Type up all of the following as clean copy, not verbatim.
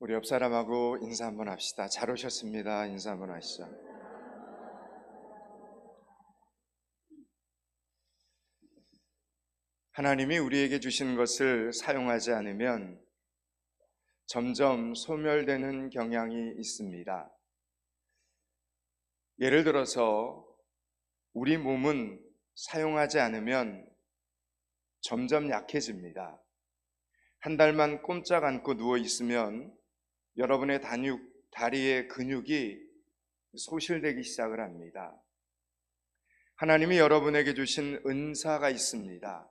우리 옆 사람하고 인사 한번 합시다. 잘 오셨습니다. 인사 한번 하시죠. 하나님이 우리에게 주신 것을 사용하지 않으면 점점 소멸되는 경향이 있습니다. 예를 들어서 우리 몸은 사용하지 않으면 점점 약해집니다. 한 달만 꼼짝 않고 누워 있으면 여러분의 다리의 근육이 소실되기 시작을 합니다. 하나님이 여러분에게 주신 은사가 있습니다.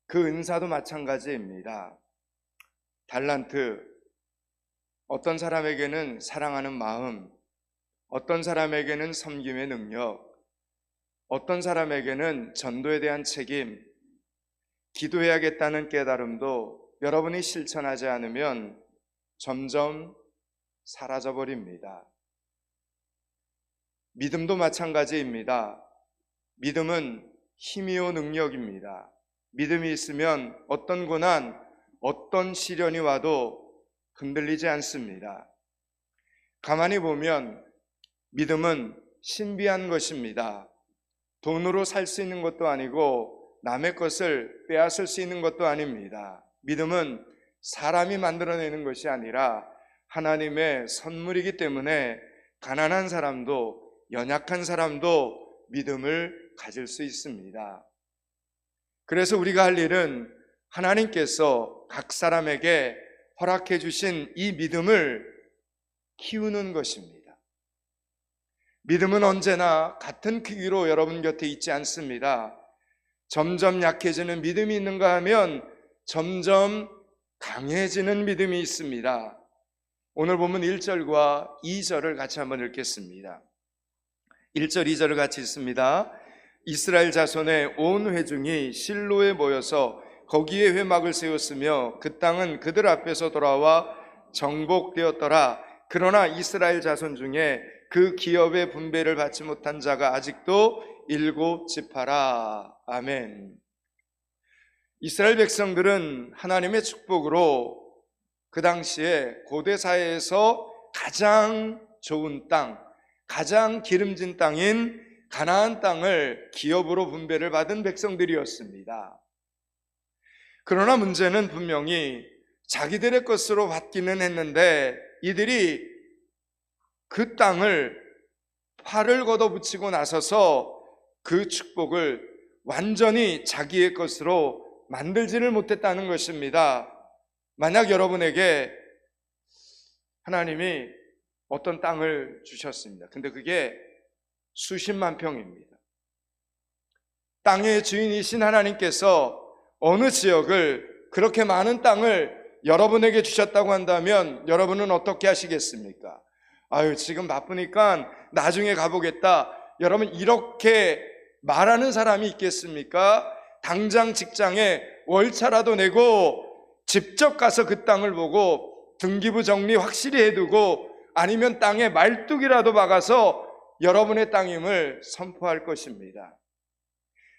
그 은사도 마찬가지입니다. 달란트, 어떤 사람에게는 사랑하는 마음, 어떤 사람에게는 섬김의 능력, 어떤 사람에게는 전도에 대한 책임, 기도해야겠다는 깨달음도 여러분이 실천하지 않으면 점점 사라져버립니다. 믿음도 마찬가지입니다. 믿음은 힘이요 능력입니다. 믿음이 있으면 어떤 고난, 어떤 시련이 와도 흔들리지 않습니다. 가만히 보면 믿음은 신비한 것입니다. 돈으로 살 수 있는 것도 아니고 남의 것을 빼앗을 수 있는 것도 아닙니다. 믿음은 사람이 만들어내는 것이 아니라 하나님의 선물이기 때문에 가난한 사람도 연약한 사람도 믿음을 가질 수 있습니다. 그래서 우리가 할 일은 하나님께서 각 사람에게 허락해 주신 이 믿음을 키우는 것입니다. 믿음은 언제나 같은 크기로 여러분 곁에 있지 않습니다. 점점 약해지는 믿음이 있는가 하면 점점 강해지는 믿음이 있습니다. 오늘 보면 1절과 2절을 같이 한번 읽겠습니다. 1절, 2절을 같이 읽습니다. 이스라엘 자손의 온 회중이 실로에 모여서 거기에 회막을 세웠으며 그 땅은 그들 앞에서 돌아와 정복되었더라. 그러나 이스라엘 자손 중에 그 기업의 분배를 받지 못한 자가 아직도 7지파라. 아멘. 이스라엘 백성들은 하나님의 축복으로 그 당시에 고대 사회에서 가장 좋은 땅, 가장 기름진 땅인 가나안 땅을 기업으로 분배를 받은 백성들이었습니다. 그러나 문제는 분명히 자기들의 것으로 받기는 했는데 이들이 그 땅을 팔을 걷어붙이고 나서서 그 축복을 완전히 자기의 것으로 만들지를 못했다는 것입니다. 만약 여러분에게 하나님이 어떤 땅을 주셨습니다. 근데 그게 수십만 평입니다. 땅의 주인이신 하나님께서 어느 지역을, 그렇게 많은 땅을 여러분에게 주셨다고 한다면 여러분은 어떻게 하시겠습니까? 아유, 지금 바쁘니까 나중에 가보겠다. 여러분, 이렇게 말하는 사람이 있겠습니까? 당장 직장에 월차라도 내고 직접 가서 그 땅을 보고 등기부 정리 확실히 해두고 아니면 땅에 말뚝이라도 박아서 여러분의 땅임을 선포할 것입니다.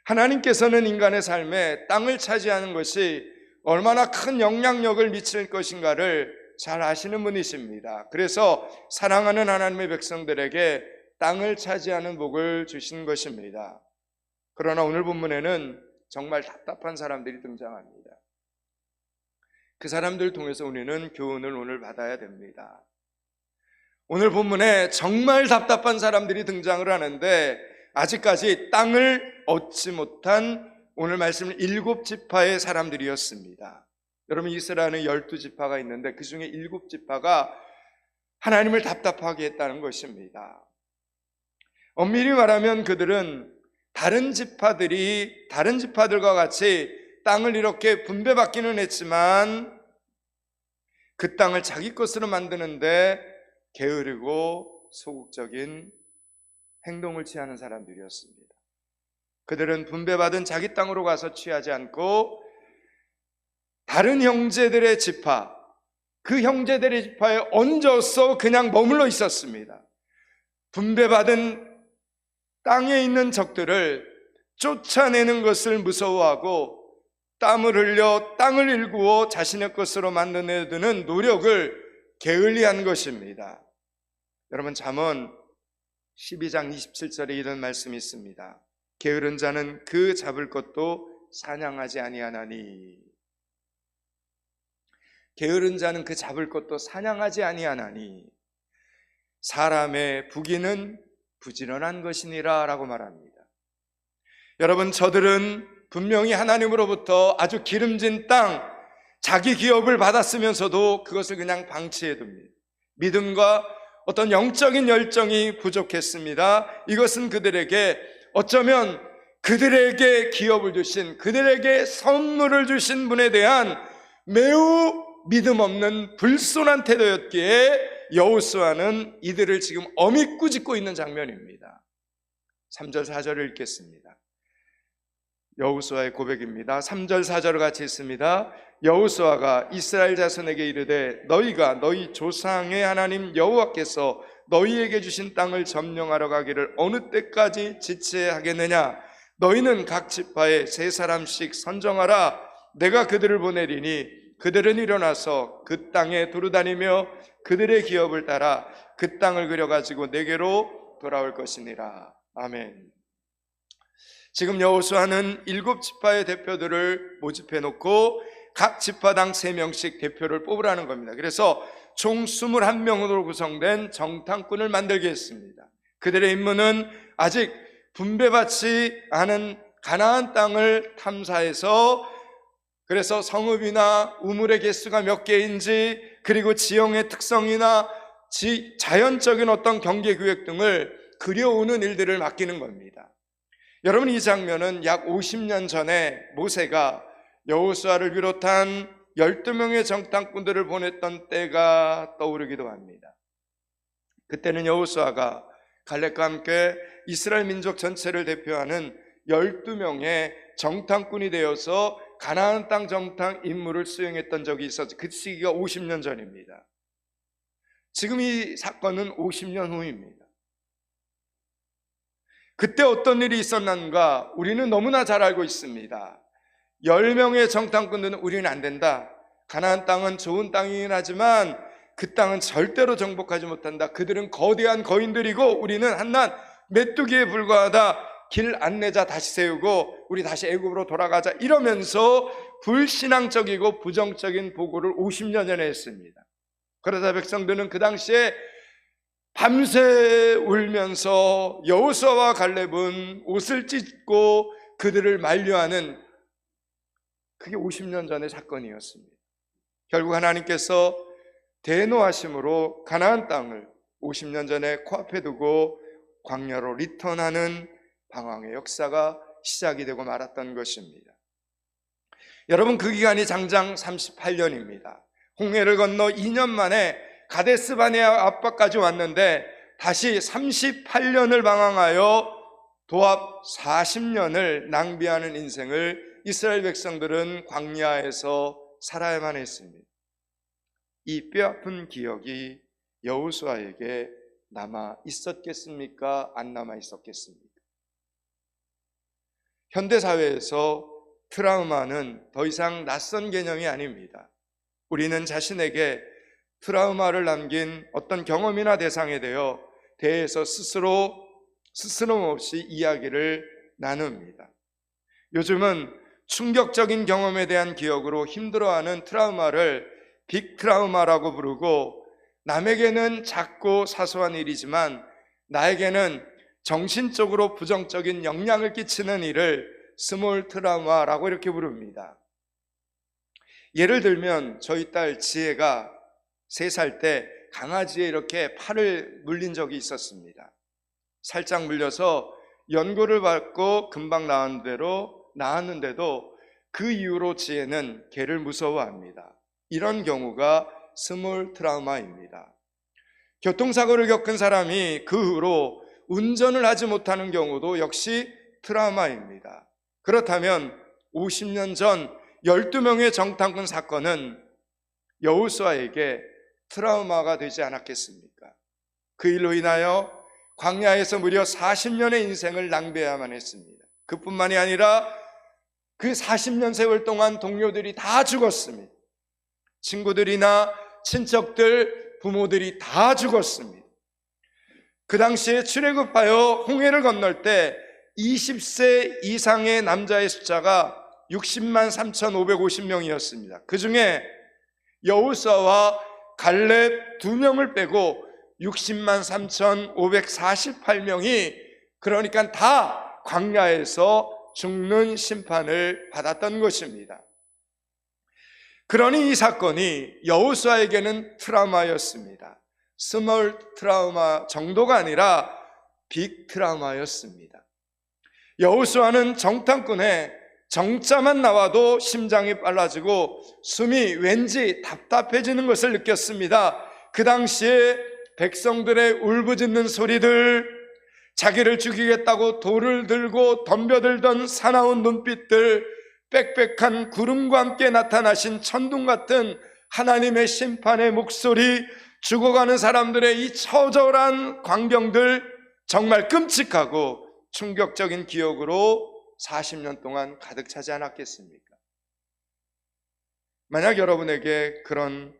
하나님께서는 인간의 삶에 땅을 차지하는 것이 얼마나 큰 영향력을 미칠 것인가를 잘 아시는 분이십니다. 그래서 사랑하는 하나님의 백성들에게 땅을 차지하는 복을 주신 것입니다. 그러나 오늘 본문에는 정말 답답한 사람들이 등장합니다. 그 사람들을 통해서 우리는 교훈을 오늘 받아야 됩니다. 오늘 본문에 정말 답답한 사람들이 등장을 하는데 아직까지 땅을 얻지 못한 오늘 말씀은 7지파의 사람들이었습니다. 여러분, 이스라엘은 12지파가 있는데 그 중에 7지파가 하나님을 답답하게 했다는 것입니다. 엄밀히 말하면 그들은 다른 지파들과 같이 땅을 이렇게 분배받기는 했지만 그 땅을 자기 것으로 만드는데 게으르고 소극적인 행동을 취하는 사람들이었습니다. 그들은 분배받은 자기 땅으로 가서 취하지 않고 다른 형제들의 지파, 그 형제들의 지파에 얹어서 그냥 머물러 있었습니다. 분배받은 땅에 있는 적들을 쫓아내는 것을 무서워하고 땀을 흘려 땅을 일구어 자신의 것으로 만들어내는 노력을 게을리한 것입니다. 여러분, 잠언 12장 27절에 이런 말씀이 있습니다. 게으른 자는 그 잡을 것도 사냥하지 아니하나니. 게으른 자는 그 잡을 것도 사냥하지 아니하나니 사람의 부귀는 부지런한 것이니라 라고 말합니다. 여러분, 저들은 분명히 하나님으로부터 아주 기름진 땅, 자기 기업을 받았으면서도 그것을 그냥 방치해둡니다. 믿음과 어떤 영적인 열정이 부족했습니다. 이것은 그들에게 어쩌면 그들에게 기업을 주신, 그들에게 선물을 주신 분에 대한 매우 믿음 없는 불손한 태도였기에 여호수아는 이들을 지금 엄히 꾸짖고 있는 장면입니다. 3절 4절을 읽겠습니다. 여호수아의 고백입니다. 3절 4절을 같이 읽습니다. 여호수아가 이스라엘 자손에게 이르되 너희가 너희 조상의 하나님 여호와께서 너희에게 주신 땅을 점령하러 가기를 어느 때까지 지체하겠느냐? 너희는 각 지파에 세 사람씩 선정하라. 내가 그들을 보내리니 그들은 일어나서 그 땅에 두루다니며 그들의 기업을 따라 그 땅을 그려가지고 내게로 돌아올 것이니라. 아멘. 지금 여호수아는 7지파의 대표들을 모집해 놓고 각 지파당 3명씩 대표를 뽑으라는 겁니다. 그래서 총 21명으로 구성된 정탐꾼을 만들게 했습니다. 그들의 임무는 아직 분배받지 않은 가나안 땅을 탐사해서, 그래서 성읍이나 우물의 개수가 몇 개인지, 그리고 지형의 특성이나 자연적인 어떤 경계구역 등을 그려오는 일들을 맡기는 겁니다. 여러분, 이 장면은 약 50년 전에 모세가 여호수아를 비롯한 12명의 정탐꾼들을 보냈던 때가 떠오르기도 합니다. 그때는 여호수아가 갈렙과 함께 이스라엘 민족 전체를 대표하는 12명의 정탐꾼이 되어서 가나안 땅 정탐 임무를 수행했던 적이 있었죠. 그 시기가 50년 전입니다. 지금 이 사건은 50년 후입니다. 그때 어떤 일이 있었는가 우리는 너무나 잘 알고 있습니다. 10명의 정탐꾼들은 우리는 안 된다. 가나안 땅은 좋은 땅이긴 하지만 그 땅은 절대로 정복하지 못한다. 그들은 거대한 거인들이고 우리는 한낱 메뚜기에 불과하다. 길 안내자 다시 세우고 우리 다시 애굽으로 돌아가자. 이러면서 불신앙적이고 부정적인 보고를 50년 전에 했습니다. 그러자 백성들은 그 당시에 밤새 울면서 여호수아와 갈렙은 옷을 찢고 그들을 만류하는, 그게 50년 전의 사건이었습니다. 결국 하나님께서 대노하심으로 가나안 땅을 50년 전에 코앞에 두고 광야로 리턴하는 방황의 역사가 시작이 되고 말았던 것입니다. 여러분, 그 기간이 장장 38년입니다. 홍해를 건너 2년 만에 가데스 바네아 앞바까지 왔는데 다시 38년을 방황하여 도합 40년을 낭비하는 인생을 이스라엘 백성들은 광야에서 살아야만 했습니다. 이 뼈아픈 기억이 여호수아에게 남아 있었겠습니까? 안 남아 있었겠습니까? 현대사회에서 트라우마는 더 이상 낯선 개념이 아닙니다. 우리는 자신에게 트라우마를 남긴 어떤 경험이나 대상에 대해서 스스럼없이 이야기를 나눕니다. 요즘은 충격적인 경험에 대한 기억으로 힘들어하는 트라우마를 빅트라우마라고 부르고, 남에게는 작고 사소한 일이지만 나에게는 정신적으로 부정적인 영향을 끼치는 일을 스몰 트라우마라고 이렇게 부릅니다. 예를 들면 저희 딸 지혜가 3살 때 강아지에 이렇게 팔을 물린 적이 있었습니다. 살짝 물려서 연고를 받고 금방 나았는데도 그 이후로 지혜는 개를 무서워합니다. 이런 경우가 스몰 트라우마입니다. 교통사고를 겪은 사람이 그 후로 운전을 하지 못하는 경우도 역시 트라우마입니다. 그렇다면 50년 전 12명의 정탐꾼 사건은 여호수아에게 트라우마가 되지 않았겠습니까? 그 일로 인하여 광야에서 무려 40년의 인생을 낭비해야만 했습니다. 그뿐만이 아니라 그 40년 세월 동안 동료들이 다 죽었습니다. 친구들이나 친척들, 부모들이 다 죽었습니다. 그 당시에 출애굽하여 홍해를 건널 때 20세 이상의 남자의 숫자가 60만 3,550명이었습니다. 그 중에 여호수아와 갈렙 2명을 빼고 60만 3,548명이 그러니까 다 광야에서 죽는 심판을 받았던 것입니다. 그러니 이 사건이 여호수아에게는 트라우마였습니다. 스몰 트라우마 정도가 아니라 빅 트라우마였습니다. 여호수아는 정탐꾼에 정자만 나와도 심장이 빨라지고 숨이 왠지 답답해지는 것을 느꼈습니다. 그 당시에 백성들의 울부짖는 소리들, 자기를 죽이겠다고 돌을 들고 덤벼들던 사나운 눈빛들, 빽빽한 구름과 함께 나타나신 천둥 같은 하나님의 심판의 목소리, 죽어가는 사람들의 이 처절한 광경들, 정말 끔찍하고 충격적인 기억으로 40년 동안 가득 차지 않았겠습니까? 만약 여러분에게 그런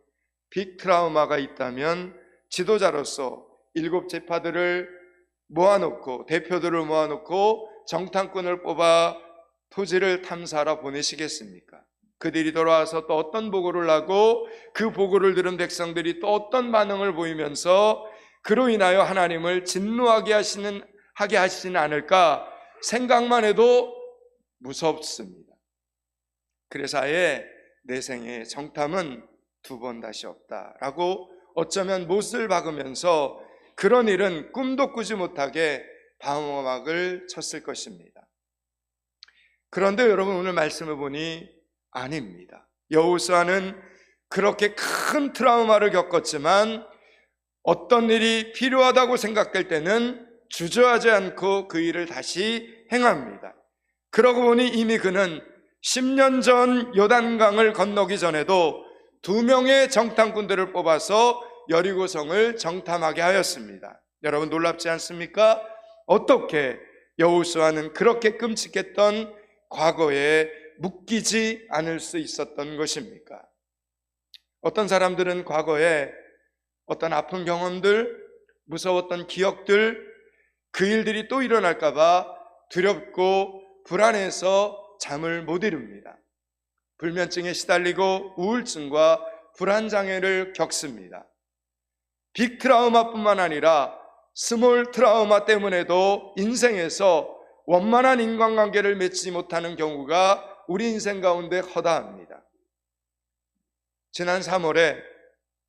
빅 트라우마가 있다면 지도자로서 7지파들을 모아놓고, 대표들을 모아놓고 정탐꾼을 뽑아 토지를 탐사하러 보내시겠습니까? 그들이 돌아와서 또 어떤 보고를 하고 그 보고를 들은 백성들이 또 어떤 반응을 보이면서 그로 인하여 하나님을 진노하게 하시지는 않을까 생각만 해도 무섭습니다. 그래서 아예 내 생에 정탐은 2번 다시 없다라고 어쩌면 못을 박으면서 그런 일은 꿈도 꾸지 못하게 방어막을 쳤을 것입니다. 그런데 여러분, 오늘 말씀을 보니 아닙니다. 여호수아는 그렇게 큰 트라우마를 겪었지만 어떤 일이 필요하다고 생각될 때는 주저하지 않고 그 일을 다시 행합니다. 그러고 보니 이미 그는 10년 전 요단강을 건너기 전에도 2명의 정탐꾼들을 뽑아서 여리고성을 정탐하게 하였습니다. 여러분, 놀랍지 않습니까? 어떻게 여호수아는 그렇게 끔찍했던 과거에 묶이지 않을 수 있었던 것입니까? 어떤 사람들은 과거에 어떤 아픈 경험들, 무서웠던 기억들, 그 일들이 또 일어날까 봐 두렵고 불안해서 잠을 못 이룹니다. 불면증에 시달리고 우울증과 불안장애를 겪습니다. 빅 트라우마뿐만 아니라 스몰 트라우마 때문에도 인생에서 원만한 인간관계를 맺지 못하는 경우가 우리 인생 가운데 허다합니다. 지난 3월에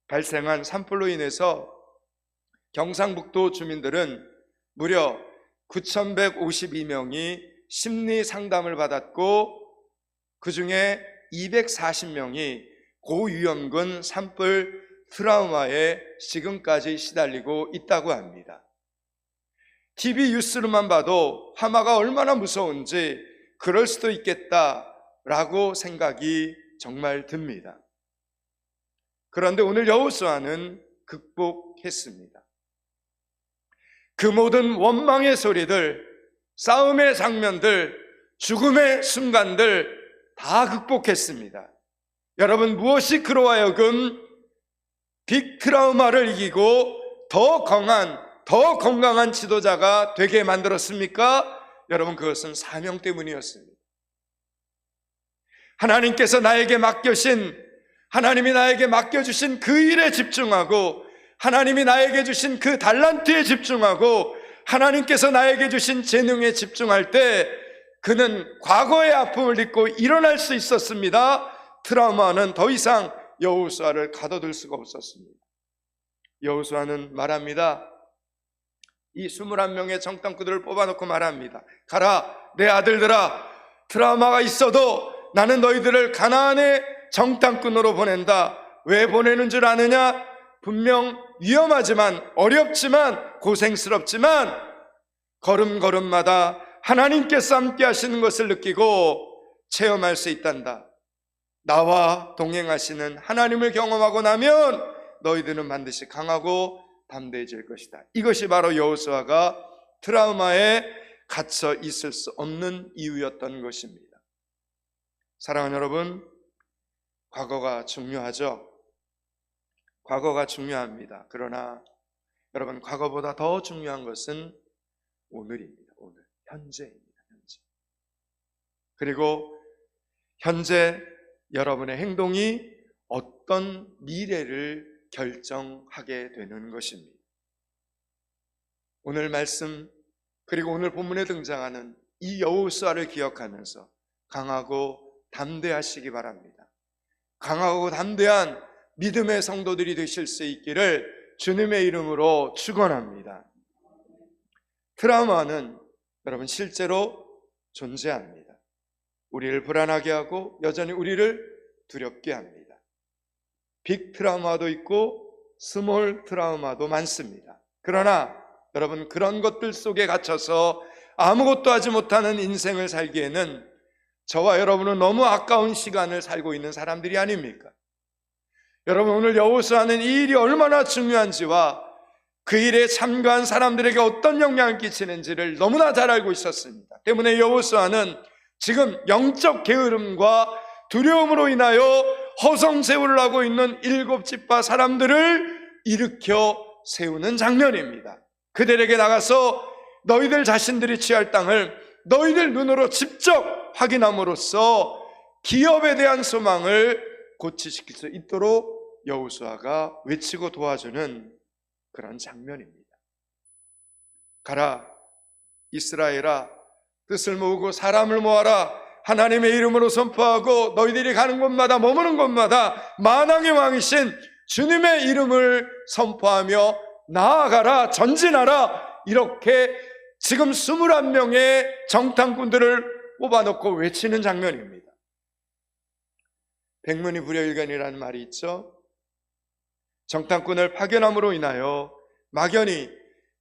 발생한 산불로 인해서 경상북도 주민들은 무려 9,152명이 심리 상담을 받았고 그 중에 240명이 고위험군 산불 트라우마에 지금까지 시달리고 있다고 합니다. TV 뉴스로만 봐도 하마가 얼마나 무서운지 그럴 수도 있겠다라고 생각이 정말 듭니다. 그런데 오늘 여호수아는 극복했습니다. 그 모든 원망의 소리들, 싸움의 장면들, 죽음의 순간들 다 극복했습니다. 여러분, 무엇이 그로 하여금 빅 트라우마를 이기고 더 강한, 더 건강한 지도자가 되게 만들었습니까? 여러분, 그것은 사명 때문이었습니다. 하나님께서 나에게 하나님이 나에게 맡겨주신 그 일에 집중하고, 하나님이 나에게 주신 그 달란트에 집중하고, 하나님께서 나에게 주신 재능에 집중할 때 그는 과거의 아픔을 잊고 일어날 수 있었습니다. 트라우마는 더 이상 여호수아를 가둬둘 수가 없었습니다. 여호수아는 말합니다. 이 21명의 정탐꾼들을 뽑아놓고 말합니다. 가라, 내 아들들아, 트라우마가 있어도 나는 너희들을 가나안의 정탐꾼으로 보낸다. 왜 보내는 줄 아느냐? 분명 위험하지만, 어렵지만, 고생스럽지만 걸음걸음마다 하나님께서 함께 하시는 것을 느끼고 체험할 수 있단다. 나와 동행하시는 하나님을 경험하고 나면 너희들은 반드시 강하고 담대해질 것이다. 이것이 바로 여호수아가 트라우마에 갇혀 있을 수 없는 이유였던 것입니다. 사랑하는 여러분, 과거가 중요하죠. 과거가 중요합니다. 그러나 여러분, 과거보다 더 중요한 것은 오늘입니다. 오늘, 현재입니다. 현재. 그리고 현재 여러분의 행동이 어떤 미래를 결정하게 되는 것입니다. 오늘 말씀, 그리고 오늘 본문에 등장하는 이 여호수아를 기억하면서 강하고 담대하시기 바랍니다. 강하고 담대한 믿음의 성도들이 되실 수 있기를 주님의 이름으로 축원합니다. 트라우마는 여러분 실제로 존재합니다. 우리를 불안하게 하고 여전히 우리를 두렵게 합니다. 빅 트라우마도 있고 스몰 트라우마도 많습니다. 그러나 여러분, 그런 것들 속에 갇혀서 아무것도 하지 못하는 인생을 살기에는 저와 여러분은 너무 아까운 시간을 살고 있는 사람들이 아닙니까? 여러분, 오늘 여호수아는 이 일이 얼마나 중요한지와 그 일에 참가한 사람들에게 어떤 영향을 끼치는지를 너무나 잘 알고 있었습니다. 때문에 여호수아는 지금 영적 게으름과 두려움으로 인하여 허송세월을 하고 있는 7집파 사람들을 일으켜 세우는 장면입니다. 그들에게 나가서 너희들 자신들이 취할 땅을 너희들 눈으로 직접 확인함으로써 기업에 대한 소망을 고취시킬 수 있도록 여호수아가 외치고 도와주는 그런 장면입니다. 가라, 이스라엘아, 뜻을 모으고 사람을 모아라. 하나님의 이름으로 선포하고 너희들이 가는 곳마다 머무는 곳마다 만왕의 왕이신 주님의 이름을 선포하며 나아가라, 전진하라. 이렇게 지금 21명의 정탐꾼들을 뽑아놓고 외치는 장면입니다. 백문이 불여일견이라는 말이 있죠. 정탐꾼을 파견함으로 인하여 막연히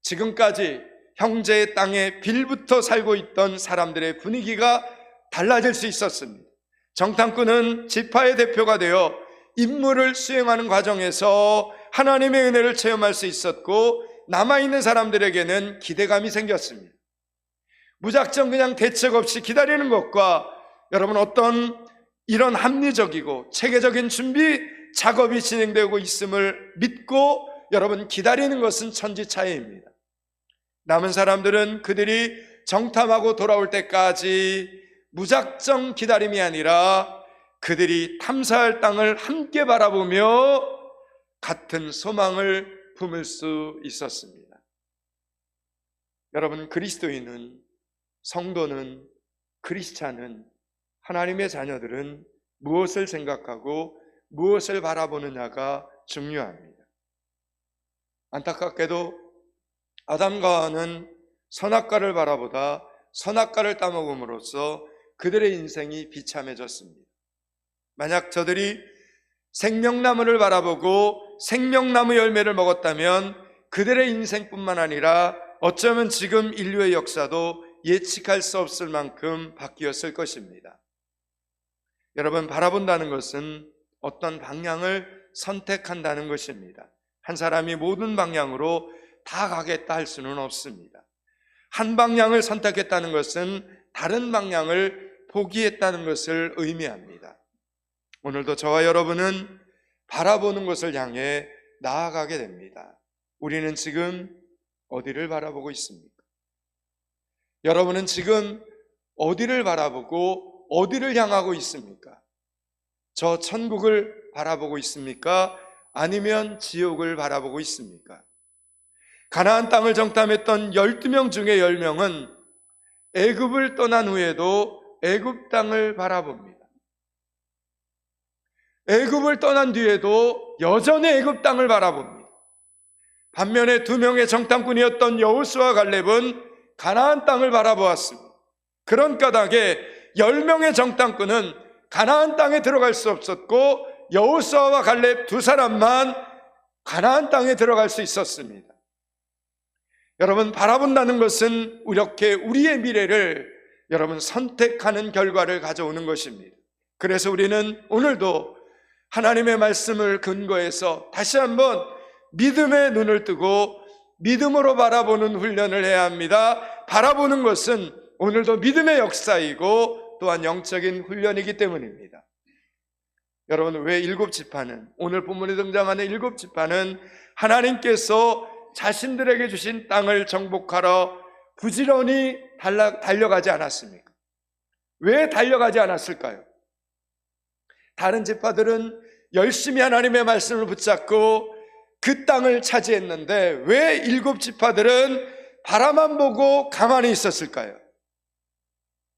지금까지 형제의 땅에 빌부터 살고 있던 사람들의 분위기가 달라질 수 있었습니다. 정탐꾼은 지파의 대표가 되어 임무를 수행하는 과정에서 하나님의 은혜를 체험할 수 있었고, 남아있는 사람들에게는 기대감이 생겼습니다. 무작정 그냥 대책 없이 기다리는 것과 여러분, 어떤 이런 합리적이고 체계적인 준비 작업이 진행되고 있음을 믿고 여러분 기다리는 것은 천지차이입니다. 남은 사람들은 그들이 정탐하고 돌아올 때까지 무작정 기다림이 아니라 그들이 탐사할 땅을 함께 바라보며 같은 소망을 품을 수 있었습니다. 여러분, 그리스도인은, 성도는, 크리스찬은, 하나님의 자녀들은 무엇을 생각하고 무엇을 바라보느냐가 중요합니다. 안타깝게도 아담과 하와는 선악과를 바라보다 선악과를 따먹음으로써 그들의 인생이 비참해졌습니다. 만약 저들이 생명나무를 바라보고 생명나무 열매를 먹었다면 그들의 인생뿐만 아니라 어쩌면 지금 인류의 역사도 예측할 수 없을 만큼 바뀌었을 것입니다. 여러분, 바라본다는 것은 어떤 방향을 선택한다는 것입니다. 한 사람이 모든 방향으로 다 가겠다 할 수는 없습니다. 한 방향을 선택했다는 것은 다른 방향을 포기했다는 것을 의미합니다. 오늘도 저와 여러분은 바라보는 것을 향해 나아가게 됩니다. 우리는 지금 어디를 바라보고 있습니까? 여러분은 지금 어디를 바라보고 어디를 향하고 있습니까? 저 천국을 바라보고 있습니까? 아니면 지옥을 바라보고 있습니까? 가나안 땅을 정탐했던 12명 중에 10명은 애굽을 떠난 후에도 애굽 땅을 바라봅니다. 애굽을 떠난 뒤에도 여전히 애굽 땅을 바라봅니다. 반면에 2명의 정탐꾼이었던 여호수아와 갈렙은 가나안 땅을 바라보았습니다. 그런 까닭에 10명의 정탐꾼은 가나안 땅에 들어갈 수 없었고 여호수아와 갈렙 2사람만 가나안 땅에 들어갈 수 있었습니다. 여러분, 바라본다는 것은 이렇게 우리의 미래를 여러분 선택하는 결과를 가져오는 것입니다. 그래서 우리는 오늘도 하나님의 말씀을 근거해서 다시 한번 믿음의 눈을 뜨고 믿음으로 바라보는 훈련을 해야 합니다. 바라보는 것은 오늘도 믿음의 역사이고 또한 영적인 훈련이기 때문입니다. 여러분, 왜 7지파는, 오늘 본문에 등장하는 7지파는 하나님께서 자신들에게 주신 땅을 정복하러 부지런히 달려가지 않았습니까? 왜 달려가지 않았을까요? 다른 지파들은 열심히 하나님의 말씀을 붙잡고 그 땅을 차지했는데 왜 7지파들은 바라만 보고 가만히 있었을까요?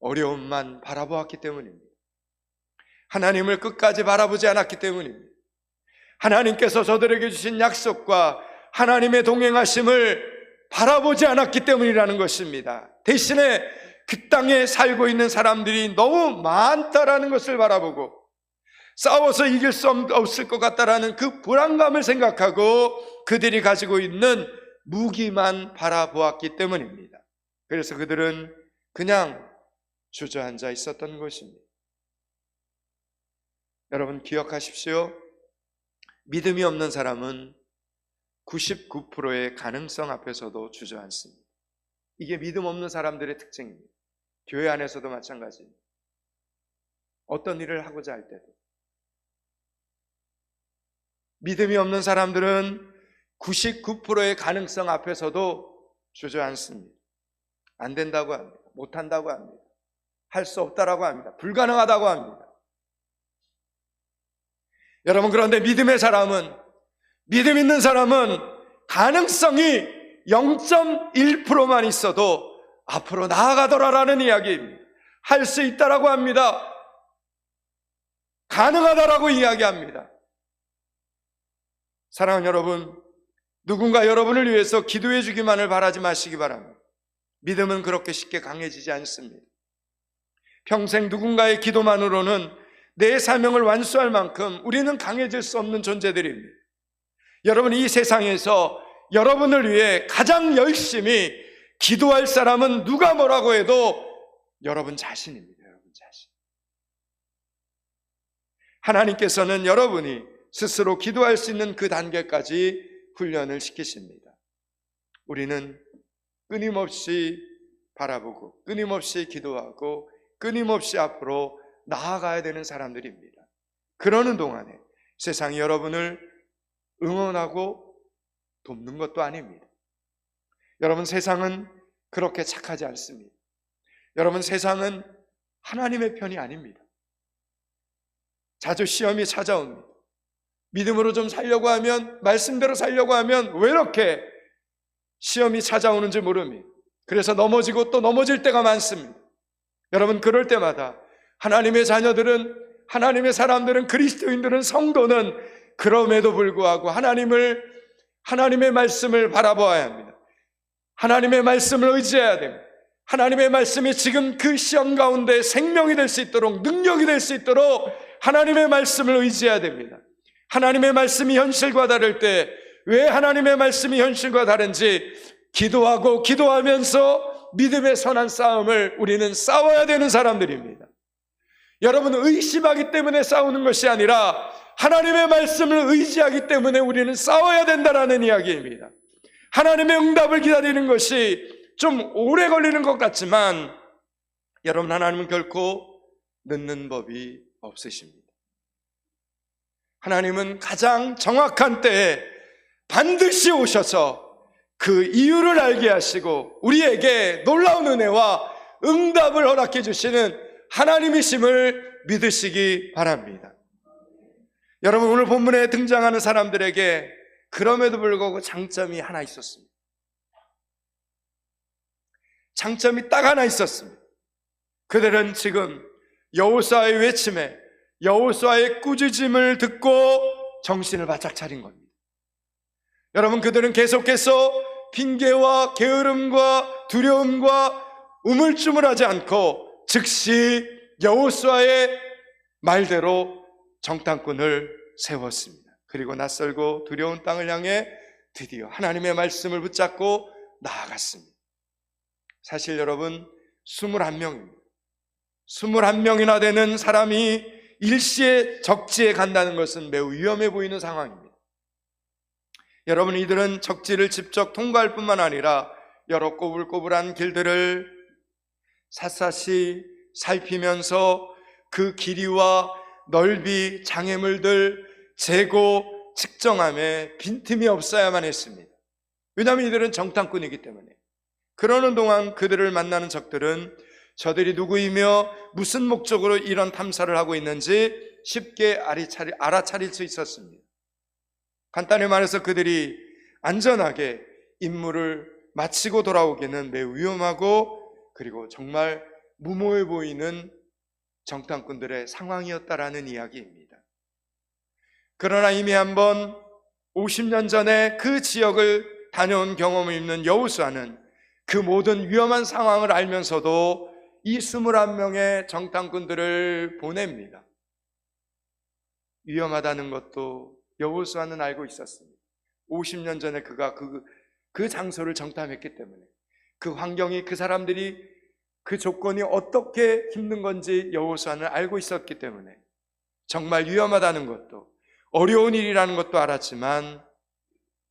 어려움만 바라보았기 때문입니다. 하나님을 끝까지 바라보지 않았기 때문입니다. 하나님께서 저들에게 주신 약속과 하나님의 동행하심을 바라보지 않았기 때문이라는 것입니다. 대신에 그 땅에 살고 있는 사람들이 너무 많다라는 것을 바라보고 싸워서 이길 수 없을 것 같다라는 그 불안감을 생각하고 그들이 가지고 있는 무기만 바라보았기 때문입니다. 그래서 그들은 그냥 주저앉아 있었던 것입니다. 여러분 기억하십시오. 믿음이 없는 사람은 99%의 가능성 앞에서도 주저앉습니다. 이게 믿음 없는 사람들의 특징입니다. 교회 안에서도 마찬가지입니다. 어떤 일을 하고자 할 때도 믿음이 없는 사람들은 99%의 가능성 앞에서도 주저앉습니다. 안 된다고 합니다. 못한다고 합니다. 할 수 없다라고 합니다. 불가능하다고 합니다. 여러분, 그런데 믿음 있는 사람은 가능성이 0.1%만 있어도 앞으로 나아가더라라는 이야기입니다. 할 수 있다라고 합니다. 가능하다라고 이야기합니다. 사랑하는 여러분, 누군가 여러분을 위해서 기도해 주기만을 바라지 마시기 바랍니다. 믿음은 그렇게 쉽게 강해지지 않습니다. 평생 누군가의 기도만으로는 내 사명을 완수할 만큼 우리는 강해질 수 없는 존재들입니다. 여러분, 이 세상에서 여러분을 위해 가장 열심히 기도할 사람은 누가 뭐라고 해도 여러분 자신입니다. 여러분 자신. 하나님께서는 여러분이 스스로 기도할 수 있는 그 단계까지 훈련을 시키십니다. 우리는 끊임없이 바라보고 끊임없이 기도하고 끊임없이 앞으로 나아가야 되는 사람들입니다. 그러는 동안에 세상이 여러분을 응원하고 돕는 것도 아닙니다. 여러분, 세상은 그렇게 착하지 않습니다. 여러분, 세상은 하나님의 편이 아닙니다. 자주 시험이 찾아옵니다. 믿음으로 좀 살려고 하면, 말씀대로 살려고 하면 왜 이렇게 시험이 찾아오는지 모릅니다. 그래서 넘어지고 또 넘어질 때가 많습니다. 여러분, 그럴 때마다 하나님의 자녀들은, 하나님의 사람들은, 그리스도인들은, 성도는 그럼에도 불구하고 하나님의 말씀을 바라보아야 합니다. 하나님의 말씀을 의지해야 됩니다. 하나님의 말씀이 지금 그 시험 가운데 생명이 될 수 있도록, 능력이 될 수 있도록 하나님의 말씀을 의지해야 됩니다. 하나님의 말씀이 현실과 다를 때 왜 하나님의 말씀이 현실과 다른지 기도하고 기도하면서 믿음의 선한 싸움을 우리는 싸워야 되는 사람들입니다. 여러분, 의심하기 때문에 싸우는 것이 아니라 하나님의 말씀을 의지하기 때문에 우리는 싸워야 된다라는 이야기입니다. 하나님의 응답을 기다리는 것이 좀 오래 걸리는 것 같지만 여러분, 하나님은 결코 늦는 법이 없으십니다. 하나님은 가장 정확한 때에 반드시 오셔서 그 이유를 알게 하시고 우리에게 놀라운 은혜와 응답을 허락해 주시는 하나님이심을 믿으시기 바랍니다. 여러분, 오늘 본문에 등장하는 사람들에게 그럼에도 불구하고 장점이 하나 있었습니다. 장점이 딱 하나 있었습니다. 그들은 지금 여호수아의 외침에, 여호수아의 꾸짖음을 듣고 정신을 바짝 차린 겁니다. 여러분, 그들은 계속해서 핑계와 게으름과 두려움과 우물쭈물하지 않고 즉시 여호수아의 말대로 정탐꾼을 세웠습니다. 그리고 낯설고 두려운 땅을 향해 드디어 하나님의 말씀을 붙잡고 나아갔습니다. 사실 여러분, 21명입니다. 21명이나 되는 사람이 일시에 적지에 간다는 것은 매우 위험해 보이는 상황입니다. 여러분, 이들은 적지를 직접 통과할 뿐만 아니라 여러 꼬불꼬불한 길들을 샅샅이 살피면서 그 길이와 넓이, 장애물들 재고 측정함에 빈틈이 없어야만 했습니다. 왜냐하면 이들은 정탐꾼이기 때문에. 그러는 동안 그들을 만나는 적들은 저들이 누구이며 무슨 목적으로 이런 탐사를 하고 있는지 쉽게 알아차릴 수 있었습니다. 간단히 말해서 그들이 안전하게 임무를 마치고 돌아오기는 매우 위험하고 그리고 정말 무모해 보이는 정탐꾼들의 상황이었다라는 이야기입니다. 그러나 이미 한번 50년 전에 그 지역을 다녀온 경험이 있는 여호수아는 그 모든 위험한 상황을 알면서도 이 21명의 정탐꾼들을 보냅니다. 위험하다는 것도 여호수아는 알고 있었습니다. 50년 전에 그가 그 장소를 정탐했기 때문에 그 환경이, 그 사람들이, 그 조건이 어떻게 힘든 건지 여호수아는 알고 있었기 때문에 정말 위험하다는 것도, 어려운 일이라는 것도 알았지만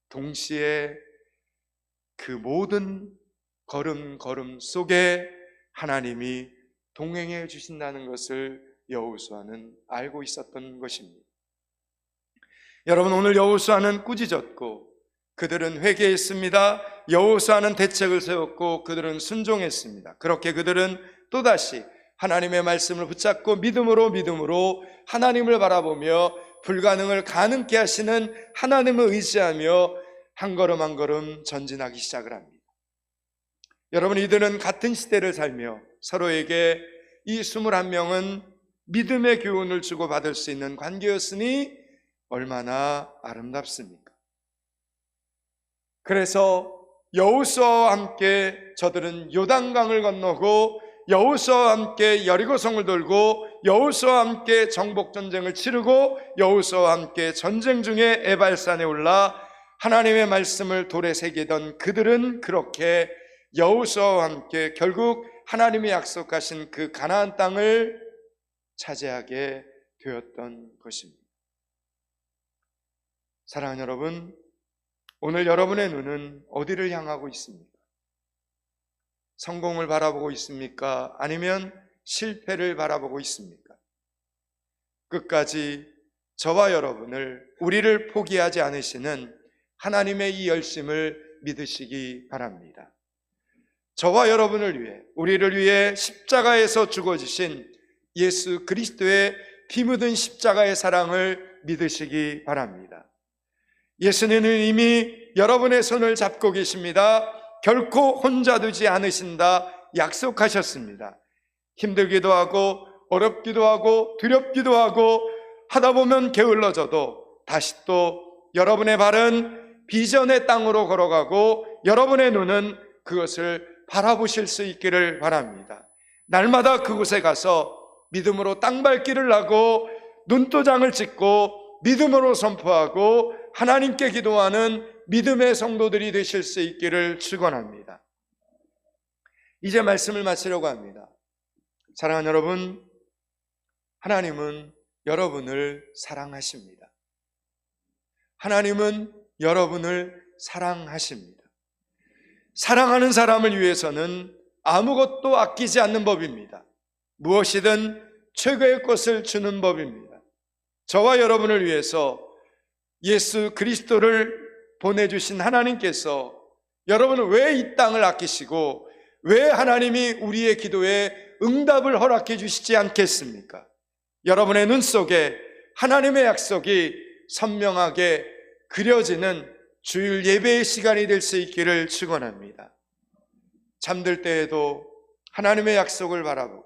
동시에 그 모든 걸음 속에 하나님이 동행해 주신다는 것을 여호수아는 알고 있었던 것입니다. 여러분, 오늘 여호수아는 꾸짖었고 그들은 회개했습니다. 여호수아는 대책을 세웠고 그들은 순종했습니다. 그렇게 그들은 또다시 하나님의 말씀을 붙잡고 믿음으로 하나님을 바라보며 불가능을 가능케 하시는 하나님을 의지하며 한 걸음 한 걸음 전진하기 시작을 합니다. 여러분, 이들은 같은 시대를 살며 서로에게 이 21명은 믿음의 교훈을 주고받을 수 있는 관계였으니 얼마나 아름답습니까? 그래서 여호수아와 함께 저들은 요단강을 건너고 여호수아와 함께 여리고성을 돌고 여호수아와 함께 정복전쟁을 치르고 여호수아와 함께 전쟁 중에 에발산에 올라 하나님의 말씀을 돌에 새기던 그들은 그렇게 여호수아와 함께 결국 하나님이 약속하신 그 가나안 땅을 차지하게 되었던 것입니다. 사랑하는 여러분, 오늘 여러분의 눈은 어디를 향하고 있습니까? 성공을 바라보고 있습니까? 아니면 실패를 바라보고 있습니까? 끝까지 저와 여러분을, 우리를 포기하지 않으시는 하나님의 이 열심을 믿으시기 바랍니다. 저와 여러분을 위해, 우리를 위해 십자가에서 죽어주신 예수 그리스도의 피 묻은 십자가의 사랑을 믿으시기 바랍니다. 예수님은 이미 여러분의 손을 잡고 계십니다. 결코 혼자 두지 않으신다 약속하셨습니다. 힘들기도 하고 어렵기도 하고 두렵기도 하고 하다 보면 게을러져도 다시 또 여러분의 발은 비전의 땅으로 걸어가고 여러분의 눈은 그것을 바라보실 수 있기를 바랍니다. 날마다 그곳에 가서 믿음으로 땅밟기를 하고 눈도장을 찍고 믿음으로 선포하고 하나님께 기도하는 믿음의 성도들이 되실 수 있기를 축원합니다. 이제 말씀을 마치려고 합니다. 사랑하는 여러분, 하나님은 여러분을 사랑하십니다. 하나님은 여러분을 사랑하십니다. 사랑하는 사람을 위해서는 아무것도 아끼지 않는 법입니다. 무엇이든 최고의 것을 주는 법입니다. 저와 여러분을 위해서 예수 그리스도를 보내주신 하나님께서 여러분은 왜 이 땅을 아끼시고 왜 하나님이 우리의 기도에 응답을 허락해 주시지 않겠습니까? 여러분의 눈 속에 하나님의 약속이 선명하게 그려지는 주일 예배의 시간이 될 수 있기를 축원합니다. 잠들 때에도 하나님의 약속을 바라보고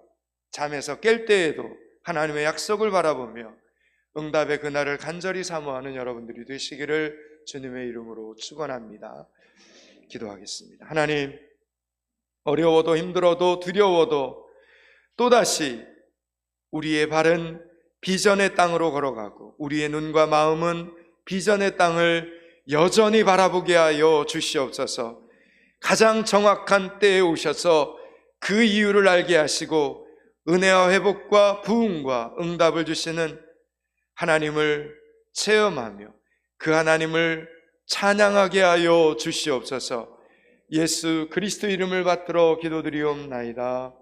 잠에서 깰 때에도 하나님의 약속을 바라보며 응답의 그날을 간절히 사모하는 여러분들이 되시기를 주님의 이름으로 축원합니다. 기도하겠습니다. 하나님, 어려워도 힘들어도 두려워도 또다시 우리의 발은 비전의 땅으로 걸어가고 우리의 눈과 마음은 비전의 땅을 여전히 바라보게 하여 주시옵소서. 가장 정확한 때에 오셔서 그 이유를 알게 하시고 은혜와 회복과 부흥과 응답을 주시는 하나님을 체험하며 그 하나님을 찬양하게 하여 주시옵소서. 예수 그리스도 이름을 받들어 기도드리옵나이다.